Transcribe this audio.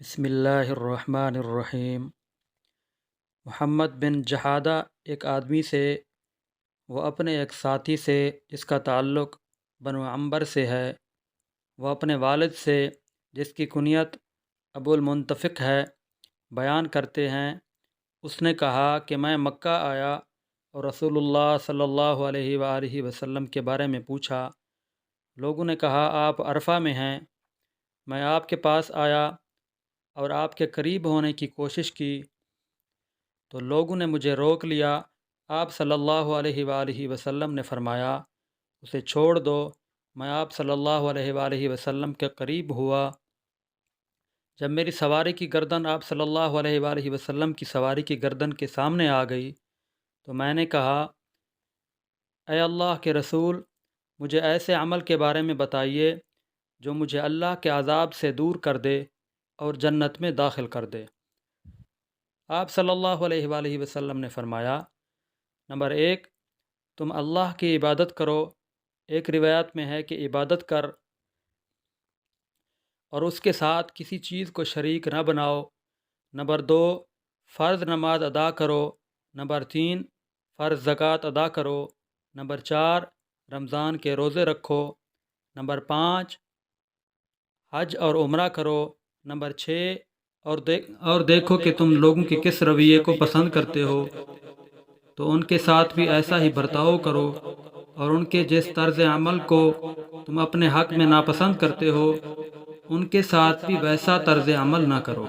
بسم اللہ الرحمن الرحیم۔ محمد بن جہادہ ایک آدمی سے، وہ اپنے ایک ساتھی سے جس کا تعلق بنو عنبر سے ہے، وہ اپنے والد سے جس کی کنیت ابو المنتفق ہے بیان کرتے ہیں۔ اس نے کہا کہ میں مکہ آیا اور رسول اللہ صلی اللہ علیہ وآلہ وسلم کے بارے میں پوچھا۔ لوگوں نے کہا آپ عرفہ میں ہیں۔ میں آپ کے پاس آیا اور آپ کے قریب ہونے کی کوشش کی تو لوگوں نے مجھے روک لیا۔ آپ صلی اللہ علیہ وآلہ وسلم نے فرمایا اسے چھوڑ دو۔ میں آپ صلی اللہ علیہ وآلہ وسلم کے قریب ہوا۔ جب میری سواری کی گردن آپ صلی اللہ علیہ وآلہ وسلم کی سواری کی گردن کے سامنے آ گئی تو میں نے کہا اے اللہ کے رسول، مجھے ایسے عمل کے بارے میں بتائیے جو مجھے اللہ کے عذاب سے دور کر دے اور جنت میں داخل کر دے۔ آپ صلی اللہ علیہ وآلہ وسلم نے فرمایا، نمبر 1، تم اللہ کی عبادت کرو۔ ایک روایت میں ہے کہ عبادت کر اور اس کے ساتھ کسی چیز کو شریک نہ بناؤ۔ نمبر 2، فرض نماز ادا کرو۔ نمبر 3، فرض زکوٰۃ ادا کرو۔ نمبر 4، رمضان کے روزے رکھو۔ نمبر 5، حج اور عمرہ کرو۔ نمبر 6، اور دیکھو کہ تم لوگوں کے کس رویے کو پسند کرتے ہو تو ان کے ساتھ بھی ایسا ہی برتاؤ کرو، اور ان کے جس طرز عمل کو تم اپنے حق میں ناپسند کرتے ہو ان کے ساتھ بھی ویسا طرز عمل نہ کرو۔